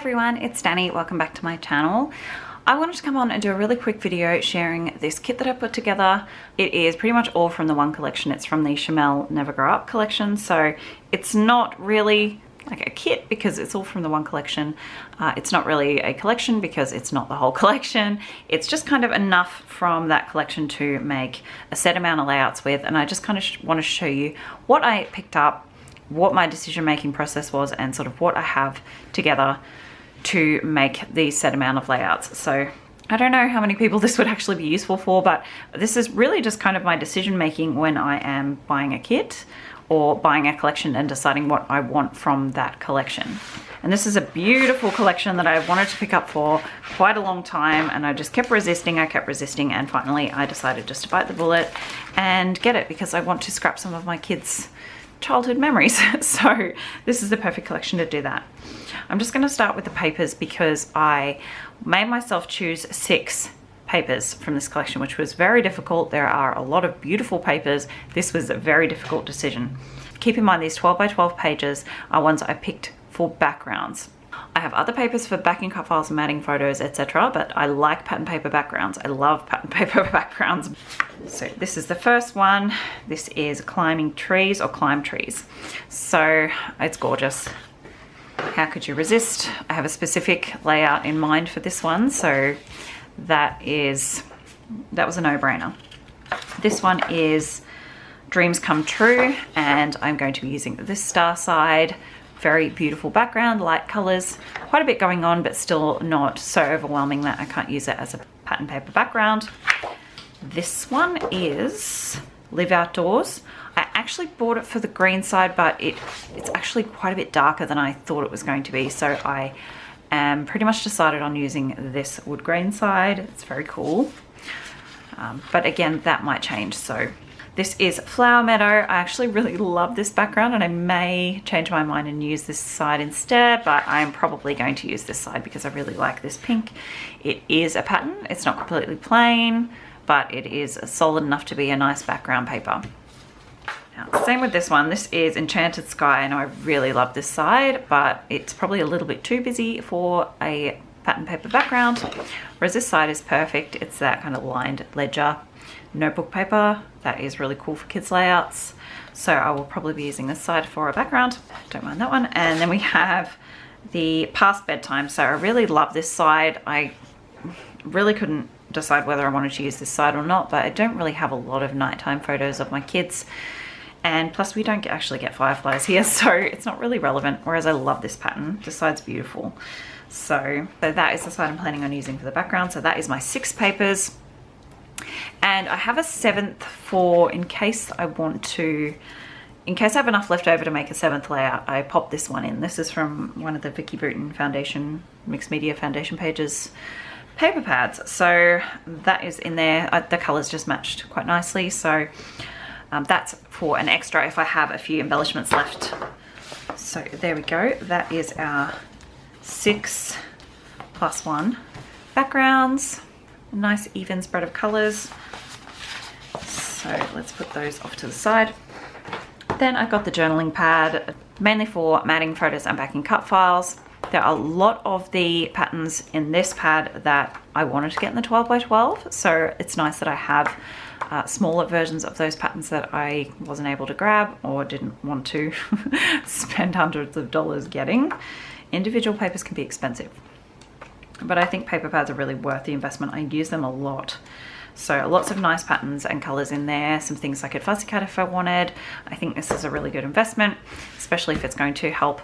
everyone, it's Danny. Welcome back to my channel. I wanted to come on and do a really quick video sharing this kit that I put together. It is pretty much all from the one collection. It's from the Shimelle Never Grow Up collection, so it's not really like a kit because it's all from the one collection. It's not really a collection because it's not the whole collection. It's just kind of enough from that collection to make a set amount of layouts with, and I just kind of want to show you what I picked up, what my decision-making process was, and sort of what I have together to make these set amount of layouts. So I don't know how many people this would actually be useful for, but this is really just kind of my decision-making when I am buying a kit or buying a collection and deciding what I want from that collection. And this is a beautiful collection that I wanted to pick up for quite a long time, and I just kept resisting, and finally I decided just to bite the bullet and get it because I want to scrap some of my kids' childhood memories. So this is the perfect collection to do that. I'm just going to start with the papers because I made myself choose 6 papers from this collection, which was very difficult. There are a lot of beautiful papers. This was a very difficult decision. Keep in mind these 12 by 12 pages are ones I picked for backgrounds. I have other papers for backing cut files and matting photos, etc., but I like pattern paper backgrounds. I love pattern paper backgrounds. So this is the first one. This is Climbing Trees or Climb Trees. So it's gorgeous. How could you resist? I have a specific layout in mind for this one, so that was a no-brainer. This one is Dreams Come True, and I'm going to be using this star side. Very beautiful background, light colors, quite a bit going on, but still not so overwhelming that I can't use it as a pattern paper background. This one is Live Outdoors. I actually bought it for the green side, but it's actually quite a bit darker than I thought it was going to be, so I am pretty much decided on using this wood grain side. It's very cool, but again, that might change. So this is Flower Meadow. I actually really love this background, and I may change my mind and use this side instead, but I'm probably going to use this side because I really like this pink. It is a pattern. It's not completely plain, but it is solid enough to be a nice background paper. Now, same with this one. This is Enchanted Sky, and I really love this side, but it's probably a little bit too busy for a pattern paper background, whereas this side is perfect. It's that kind of lined ledger notebook paper that is really cool for kids layouts, so I will probably be using this side for a background. Don't mind that one. And then we have the Past Bedtime. So I really love this side. I really couldn't decide whether I wanted to use this side or not, but I don't really have a lot of nighttime photos of my kids, and plus we don't actually get fireflies here, so it's not really relevant, whereas I love this pattern. This side's beautiful. So that is the side I'm planning on using for the background. So that is my 6 papers. And I have a 7th for in case I have enough left over to make a 7th layout. I popped this one in. This is from one of the Vicky Bruton foundation, mixed media foundation pages paper pads. So that is in there. The colors just matched quite nicely. So that's for an extra if I have a few embellishments left. So there we go. That is our 6 + 1 backgrounds. Nice even spread of colors. So let's put those off to the side. Then I've got the journaling pad, mainly for matting photos and backing cut files. There are a lot of the patterns in this pad that I wanted to get in the 12 by 12, so it's nice that I have smaller versions of those patterns that I wasn't able to grab or didn't want to spend hundreds of dollars getting. Individual papers can be expensive, but I think paper pads are really worth the investment. I use them a lot. So lots of nice patterns and colors in there, some things I could fussy cut if I wanted. I think this is a really good investment, especially if it's going to help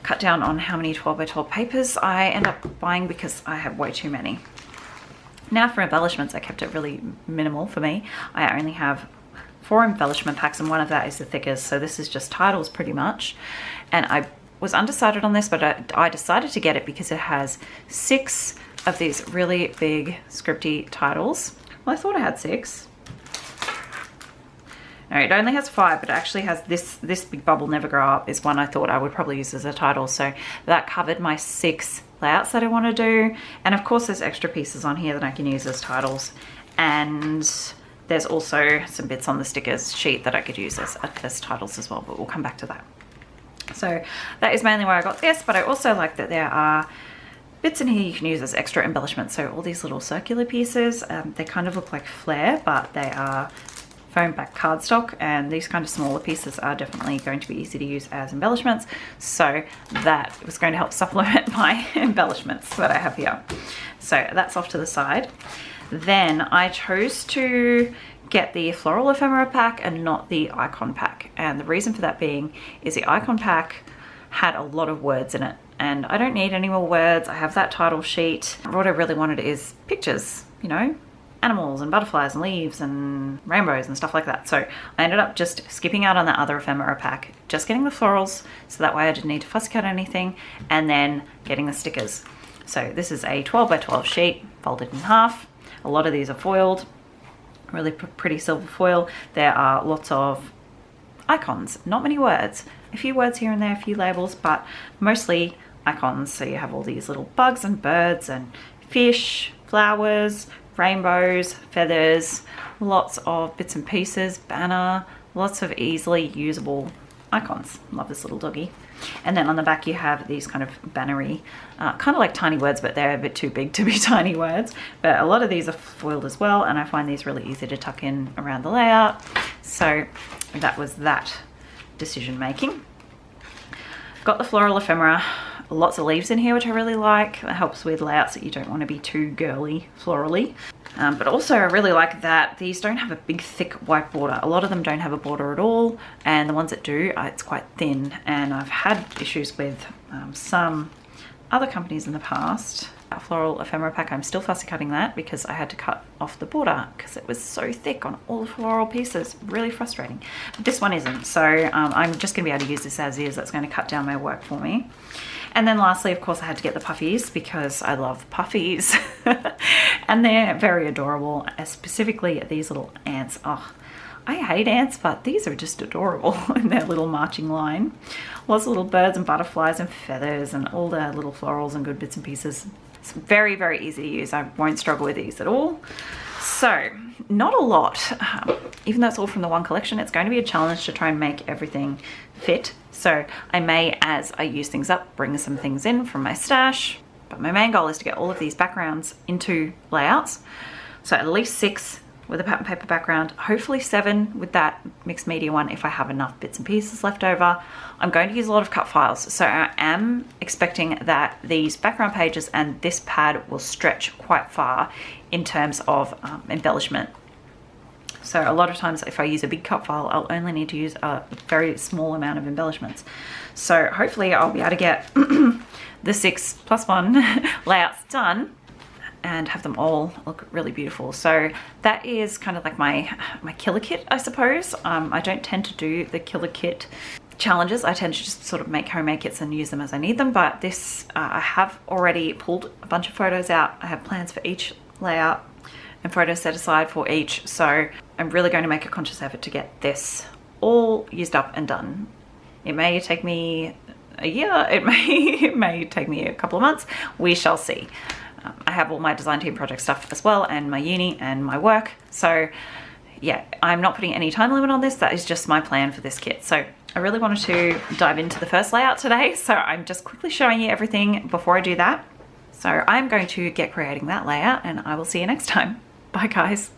cut down on how many 12 by 12 papers I end up buying because I have way too many. Now for embellishments, I kept it really minimal for me. I only have 4 embellishment packs, and one of that is the thickest. So this is just titles pretty much. And I was undecided on this, but I decided to get it because it has 6 of these really big scripty titles. Well, I thought I had 6. No, it only has 5, but it actually has this big bubble, Never Grow Up, is one I thought I would probably use as a title. So that covered my 6 layouts that I want to do. And of course there's extra pieces on here that I can use as titles. And there's also some bits on the stickers sheet that I could use as titles as well, but we'll come back to that. So that is mainly where I got this, but I also like that there are bits in here you can use as extra embellishments. So all these little circular pieces, they kind of look like flare, but they are foam back cardstock, and these kind of smaller pieces are definitely going to be easy to use as embellishments. So that was going to help supplement my embellishments that I have here. So that's off to the side. Then I chose to get the Floral Ephemera pack and not the Icon pack. And the reason for that being is the Icon pack had a lot of words in it, and I don't need any more words. I have that title sheet. What I really wanted is pictures, you know, animals and butterflies and leaves and rainbows and stuff like that. So I ended up just skipping out on that other ephemera pack, just getting the florals, so that way I didn't need to fussy cut anything, and then getting the stickers. So this is a 12 by 12 sheet folded in half. A lot of these are foiled, really pretty silver foil. There are lots of icons, not many words, a few words here and there, a few labels, but mostly icons. So you have all these little bugs and birds and fish, flowers, rainbows, feathers, lots of bits and pieces, banner, lots of easily usable icons. Love this little doggy. And then on the back you have these kind of bannery, kind of like tiny words, but they're a bit too big to be tiny words. But a lot of these are foiled as well, and I find these really easy to tuck in around the layout. So that was that decision making. Got the Floral Ephemera. Lots of leaves in here, which I really like. That helps with layouts that you don't want to be too girly, florally. But also I really like that these don't have a big thick white border. A lot of them don't have a border at all, and the ones that do, it's quite thin. And I've had issues with some other companies in the past. That Floral Ephemera pack, I'm still fussy cutting that because I had to cut off the border because it was so thick on all the floral pieces. Really frustrating. But this one isn't, so I'm just going to be able to use this as is. That's going to cut down my work for me. And then lastly, of course, I had to get the puffies because I love puffies. And they're very adorable, specifically these little ants. Oh, I hate ants, but these are just adorable in their little marching line. Lots of little birds and butterflies and feathers and all the little florals and good bits and pieces. It's very, very easy to use. I won't struggle with these at all. So not a lot, even though it's all from the one collection, it's going to be a challenge to try and make everything fit. So I may, as I use things up, bring some things in from my stash, but my main goal is to get all of these backgrounds into layouts. So at least 6 with a pattern paper background, hopefully 7 with that mixed media one if I have enough bits and pieces left over. I'm going to use a lot of cut files, so I am expecting that these background pages and this pad will stretch quite far in terms of embellishment. So a lot of times if I use a big cut file, I'll only need to use a very small amount of embellishments. So hopefully I'll be able to get the 6+1 layouts done and have them all look really beautiful. So that is kind of like my killer kit, I suppose. I don't tend to do the killer kit challenges. I tend to just sort of make homemade kits and use them as I need them. But this, I have already pulled a bunch of photos out. I have plans for each layout and photos set aside for each. So I'm really going to make a conscious effort to get this all used up and done. It may take me a year, it may take me a couple of months. We shall see. I have all my design team project stuff as well, and my uni and my work. So yeah, I'm not putting any time limit on this. That is just my plan for this kit. So I really wanted to dive into the first layout today. So I'm just quickly showing you everything before I do that. So I'm going to get creating that layout, and I will see you next time. Bye guys.